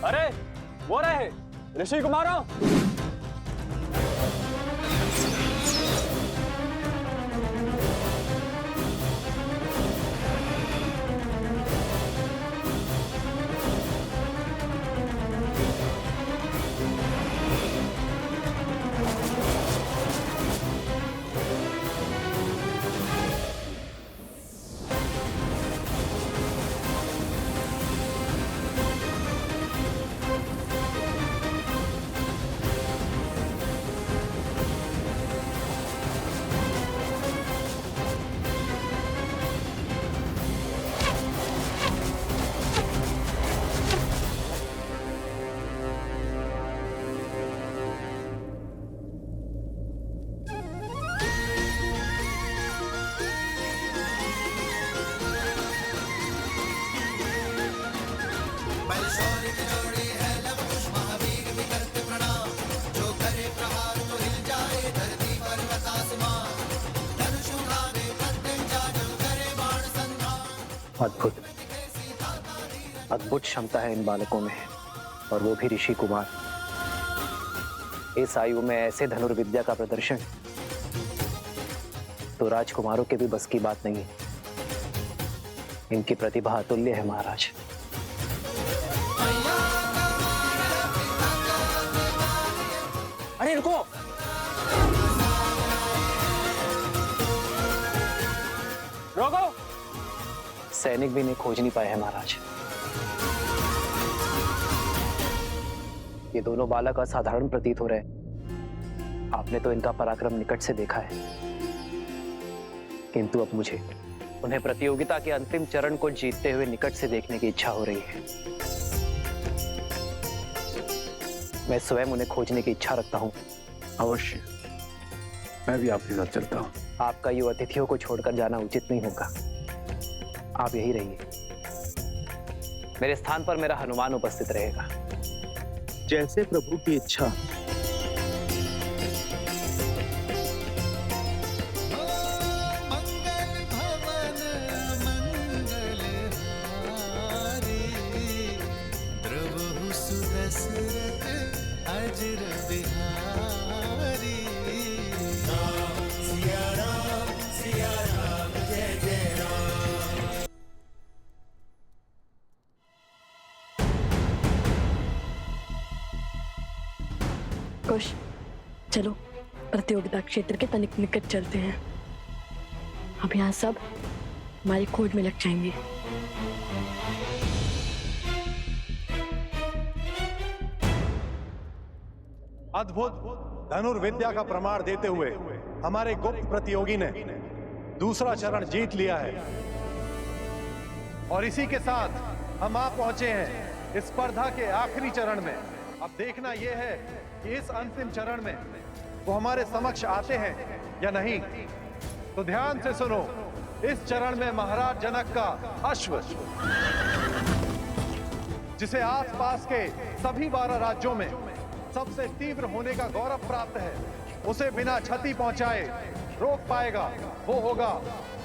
अरे वो रहे ऋषि कुमारों। अद्भुत अद्भुत क्षमता है इन बालकों में, और वो भी ऋषि कुमार। इस आयु में ऐसे धनुर्विद्या का प्रदर्शन तो राजकुमारों के भी बस की बात नहीं है। इनकी प्रतिभा अतुल्य है महाराज। अरे रुको, रोको। सैनिक भी इन्हें खोज नहीं पाए हैं महाराज। ये दोनों बालक असाधारण प्रतीत हो रहे हैं। आपने तो इनका पराक्रम निकट से देखा है, किंतु अब मुझे उन्हें प्रतियोगिता के अंतिम चरण को जीतते हुए निकट से देखने की इच्छा हो रही है। मैं स्वयं उन्हें खोजने की इच्छा रखता हूँ। अवश्य, मैं भी आपके साथ चलता हूँ। आपका यूं अतिथियों को छोड़कर जाना उचित नहीं होगा। आप यही रहिए। मेरे स्थान पर मेरा हनुमान उपस्थित रहेगा। जैसे प्रभु की इच्छा। कुश, चलो प्रतियोगिता क्षेत्र के तनिक निकट चलते हैं। अब यहाँ सब हमारी खोज में लग जाएंगे। अद्भुत धनुर्विद्या का प्रमाण देते हुए हमारे गुप्त प्रतियोगी ने दूसरा चरण जीत लिया है, और इसी के साथ हम आ पहुंचे हैं स्पर्धा के आखिरी चरण में। अब देखना यह है कि इस अंतिम चरण में वो हमारे समक्ष आते हैं या नहीं। तो ध्यान से सुनो, इस चरण में महाराज जनक का अश्व, जिसे आसपास के सभी 12 राज्यों में सबसे तीव्र होने का गौरव प्राप्त है, उसे बिना क्षति पहुंचाए रोक पाएगा, वो होगा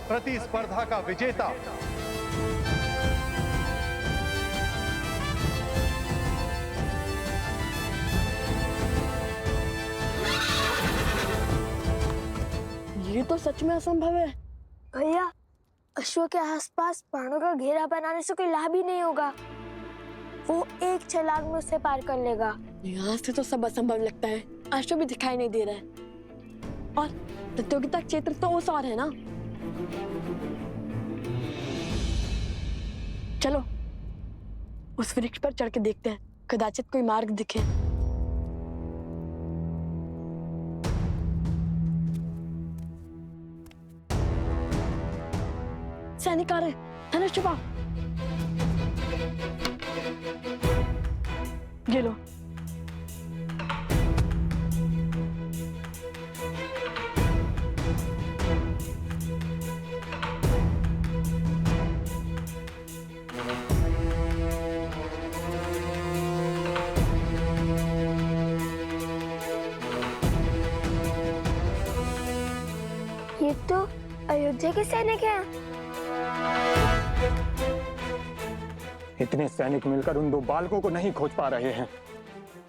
प्रतिस्पर्धा का विजेता। ये तो सच में असंभव है। भैया, अश्व के आसपास बाणों का घेरा बनाने से कोई लाभ ही नहीं होगा। वो एक छलांग में उसे पार कर लेगा। यहाँ से तो सब असंभव लगता है। अश्व भी दिखाई नहीं दे रहा है, और प्रतियोगिता क्षेत्र तो उस और है ना। चलो उस वृक्ष पर चढ़ के देखते हैं, कदाचित कोई मार्ग दिखे। सैनिक आ रहे, धनुष छुपाओ। ये लो। ये तो अयोध्या के सैनिक हैं। इतने सैनिक मिलकर उन 2 बालकों को नहीं खोज पा रहे हैं।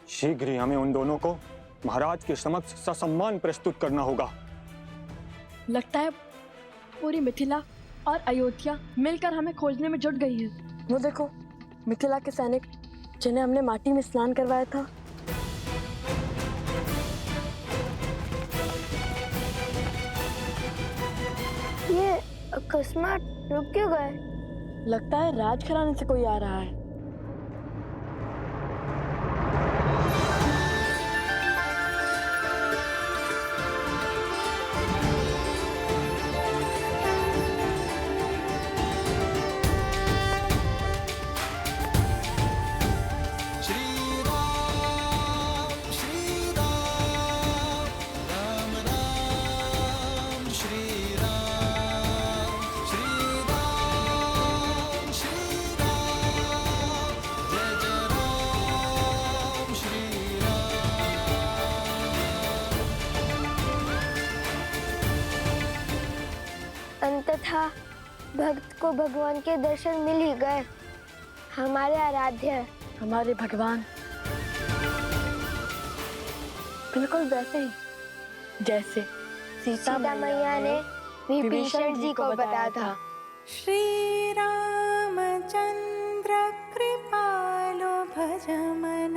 शीघ्र ही हमें उन दोनों को महाराज के समक्ष ससम्मान प्रस्तुत करना होगा। लगता है पूरी मिथिला और अयोध्या मिलकर हमें खोजने में जुट गई है। वो देखो, मिथिला के सैनिक जिन्हें हमने माटी में स्नान करवाया था। ये अकस्मात रुक क्यों गए? लगता है राजघराने से कोई आ रहा है। अंततः भक्त को भगवान के दर्शन मिल ही गए। हमारे आराध्य, हमारे भगवान, बिल्कुल वैसे ही जैसे सीता मैया ने विभीषण जी को बताया था। श्री रामचंद्र कृपालो भजमन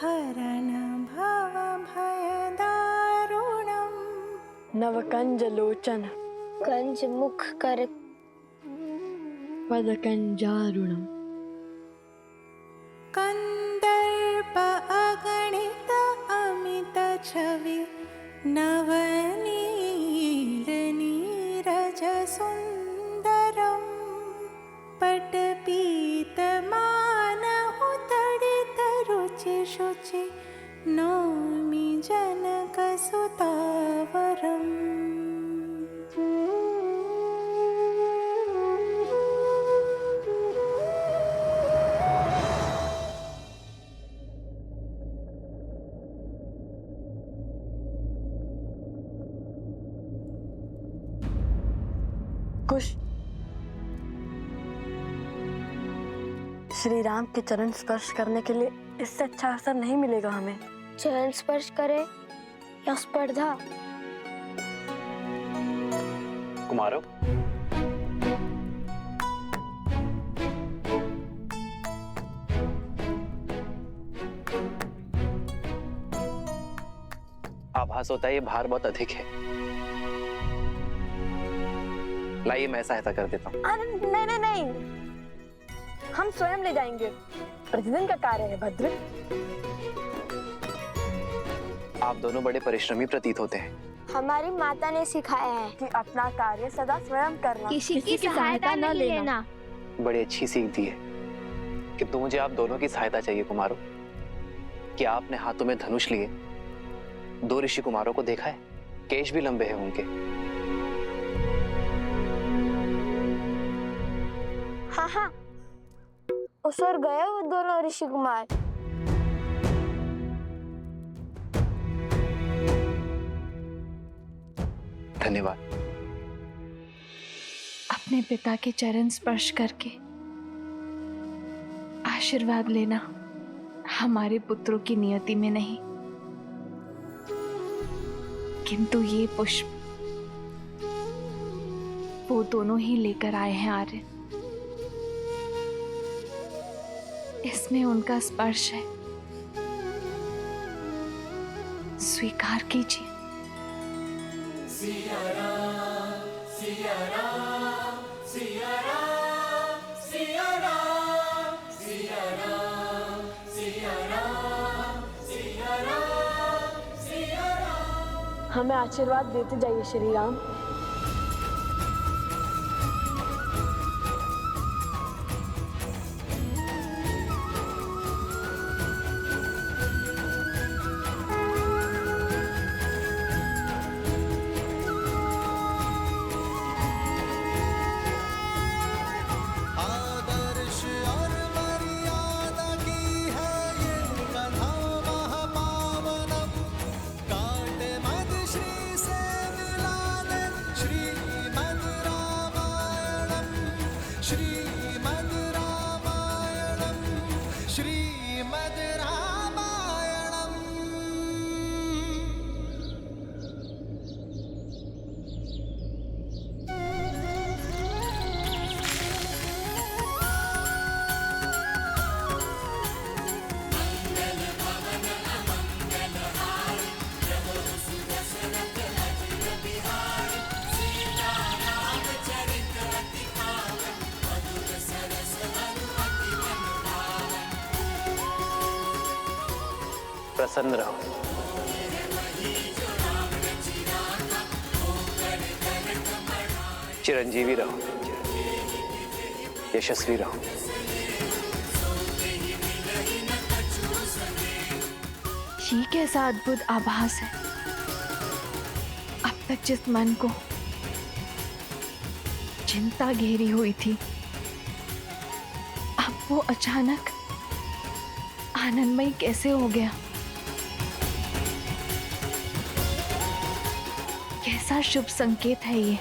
हरण भव भय दारुणम। नवकंज लोचन कंज मुख कर पदकंजारुणम। कंदर्प अगणित अमित छवि नवनील नीरज सुंदरम। पटपीत मानहु तडित रुचि शुचि नौमि जनक सुतावरम। कुश, श्री राम के चरण स्पर्श करने के लिए इससे अच्छा अवसर नहीं मिलेगा हमें। चरण स्पर्श करे या स्पर्धा? कुमारों, आभास होता है ये भार बहुत अधिक है। लाइए मैं सहायता कर देता हूँ। नहीं नहीं नहीं, हम स्वयं ले जाएंगे। प्रतिदिन का कार्य है भद्र। आप दोनों बड़े परिश्रमी प्रतीत होते हैं। हमारी माता ने सिखाया है कि अपना कार्य सदा स्वयं करना, किसी की सहायता नहीं लेना। बड़ी अच्छी सीख दी है। किंतु मुझे आप दोनों की सहायता चाहिए कुमारों। क्या आपने हाथों में धनुष लिए 2 ऋषि कुमारों को देखा है? केश भी लंबे हैं उनके। हाँ हाँ, उस ओर गए वो दोनों ऋषि कुमार। धन्यवाद। अपने पिता के चरण स्पर्श करके आशीर्वाद लेना हमारे पुत्रों की नियति में नहीं, किंतु ये पुष्प वो दोनों ही लेकर आए हैं आर्य। इसमें उनका स्पर्श है, स्वीकार कीजिए। हमें आशीर्वाद देते जाइए श्री राम। प्रसन्न रहो। चिरंजीवी रहो, यशस्वी रहो। ये कैसा अद्भुत आभास है। अब तक जिस मन को चिंता घेरी हुई थी, अब वो अचानक आनंदमयी कैसे हो गया। कैसा शुभ संकेत है ये।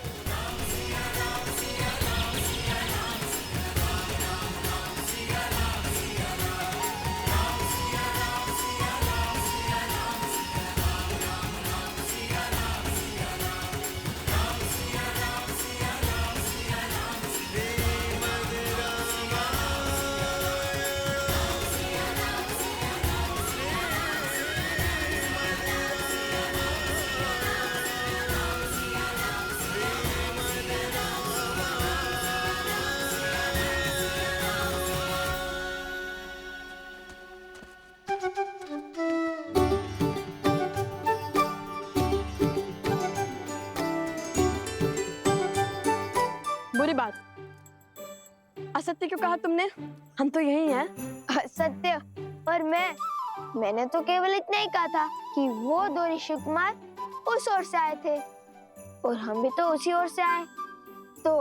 बुरी बात, असत्य क्यों कहा तुमने? हम तो यही हैं। सत्य और मैंने तो केवल इतना ही कहा था कि वो दो ऋषि कुमार उस ओर से आए थे और हम भी तो उसी ओर से आए, तो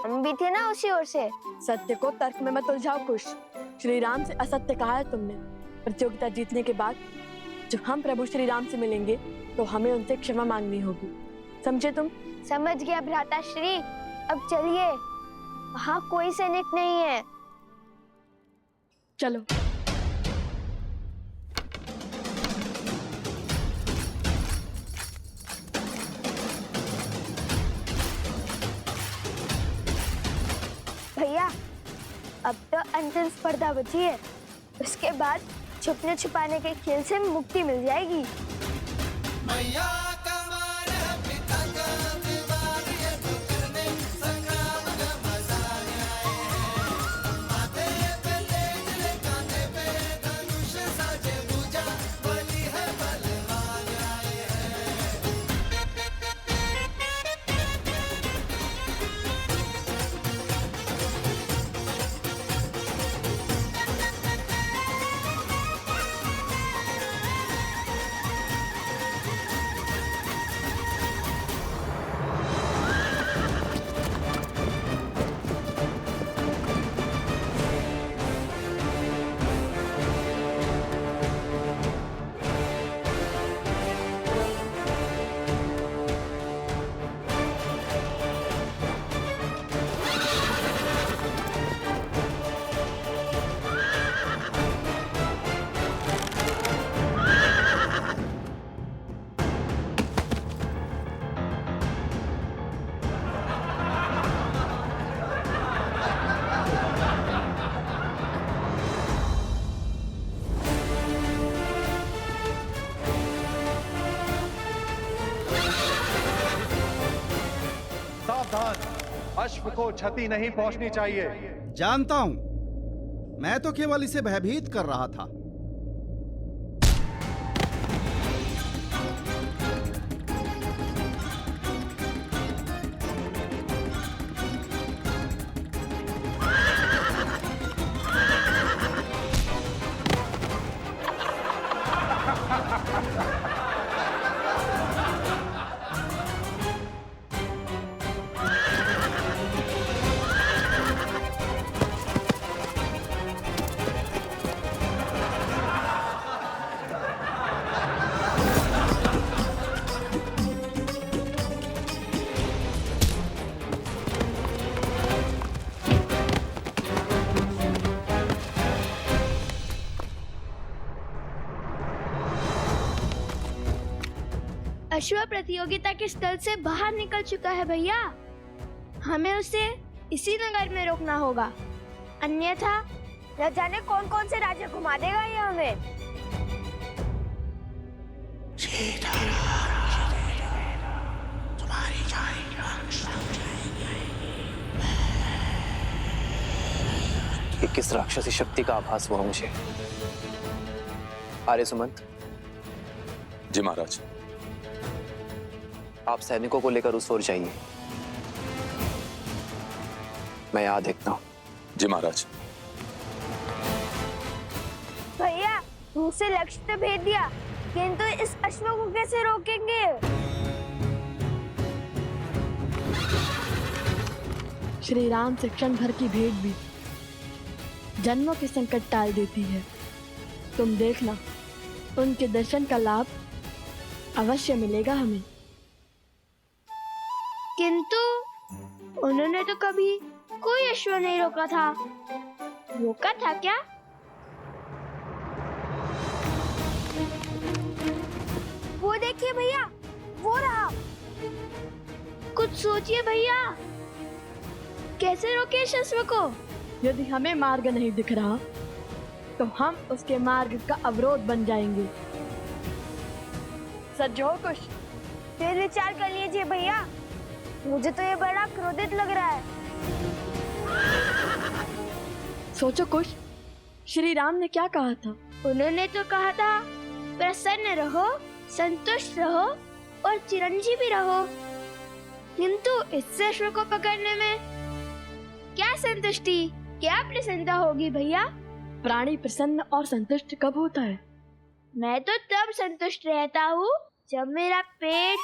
हम भी थे ना उसी ओर से। सत्य को तर्क में मत उलझाओ कुश। श्री राम से असत्य कहा है तुमने। प्रतियोगिता जीतने के बाद जब हम प्रभु श्री राम से मिलेंगे तो हमें उनसे क्षमा मांगनी होगी, समझे तुम? समझ गया भ्राताश्री। अब चलिए, वहाँ कोई सैनिक नहीं है। चलो। भैया, अब तो अंतिम स्पर्धा बची है, उसके बाद छुपने छुपाने के खेल से मुक्ति मिल जाएगी। अश्व को क्षति नहीं पहुंचनी चाहिए। जानता हूं, मैं तो केवल इसे भयभीत कर रहा था। अश्व प्रतियोगिता के स्थल से बाहर निकल चुका है भैया। हमें उसे इसी नगर में रोकना होगा, अन्यथा न जाने कौन कौन से राज्य घुमा देगा ये हमें। ये किस राक्षसी शक्ति का आभास हुआ मुझे? आर्य सुमंत, जी महाराज। आप सैनिकों को लेकर उस ओर जाइए, मैं यहां देखता हूं। जी महाराज। भैया मुझसे लक्ष्य तो भेज दिया, किंतु इस अश्व को कैसे रोकेंगे? श्री राम से क्षण भर की भेंट भी जन्मों के संकट टाल देती है। तुम देखना, उनके दर्शन का लाभ अवश्य मिलेगा हमें। किंतु उन्होंने तो कभी कोई अश्व नहीं रोका था। रोका था क्या? वो देखिए भैया, वो रहा। कुछ सोचिए भैया, कैसे रोके इस अश्व को? यदि हमें मार्ग नहीं दिख रहा तो हम उसके मार्ग का अवरोध बन जाएंगे। सज्जो कुछ फिर विचार कर लीजिए भैया, मुझे तो ये बड़ा क्रोधित लग रहा है। सोचो कुछ, श्री राम ने क्या कहा था? उन्होंने तो कहा था प्रसन्न रहो, संतुष्ट रहो और चिरंजीवी रहो। किंतु इससे अश्व को पकड़ने में क्या संतुष्टि, क्या प्रसन्नता होगी भैया? प्राणी प्रसन्न और संतुष्ट कब होता है? मैं तो तब संतुष्ट रहता हूँ जब मेरा पेट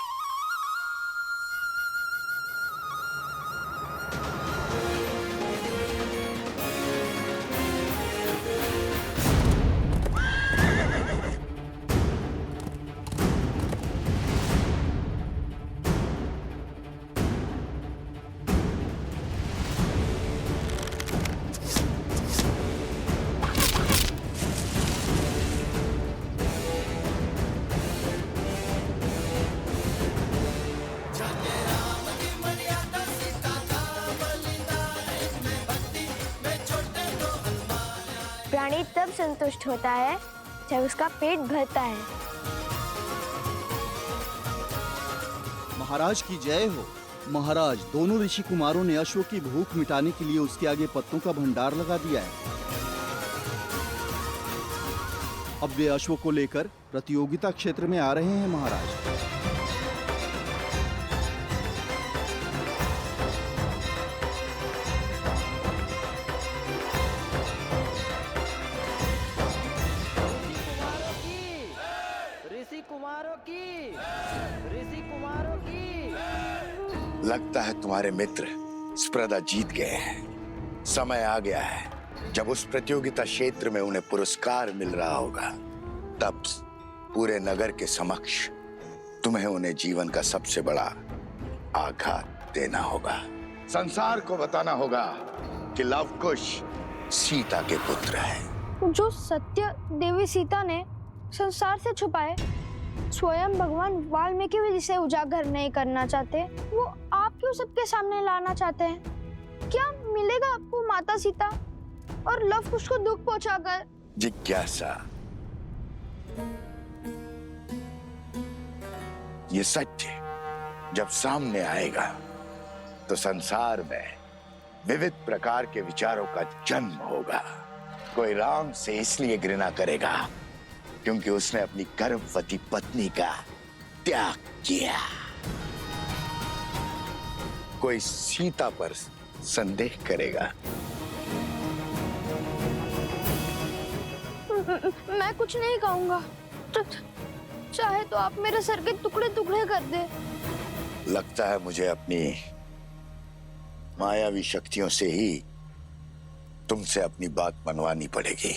प्राणी तब संतुष्ट होता है जब उसका पेट भरता है। महाराज की जय हो। महाराज, दोनों ऋषि कुमारों ने अश्व की भूख मिटाने के लिए उसके आगे पत्तों का भंडार लगा दिया है। अब वे अश्व को लेकर प्रतियोगिता क्षेत्र में आ रहे हैं महाराज। लगता है तुम्हारे मित्र स्पर्धा जीत गए हैं। समय आ गया है जब उस प्रतियोगिता क्षेत्र में उन्हें पुरस्कार मिल रहा होगा। तब पूरे नगर के समक्ष तुम्हें उन्हें जीवन का सबसे बड़ा आघात देना होगा। संसार को बताना होगा कि लव कुश सीता के पुत्र है। जो सत्य देवी सीता ने संसार से छुपाए, स्वयं भगवान वाल्मीकि भी जिसे उजागर नहीं करना चाहते, वो आप क्यों सबके सामने लाना चाहते हैं? क्या मिलेगा आपको माता सीता और लव कुश को दुख पहुंचाकर? जिज्ञासा, ये सत्य जब सामने आएगा तो संसार में विविध प्रकार के विचारों का जन्म होगा। कोई राम से इसलिए घृणा करेगा क्योंकि उसने अपनी गर्भवती पत्नी का त्याग किया। कोई सीता पर संदेह करेगा। मैं कुछ नहीं कहूंगा, चाहे तो आप मेरे सर के टुकड़े टुकड़े कर दे। लगता है मुझे अपनी मायावी शक्तियों से ही तुमसे अपनी बात मनवानी पड़ेगी।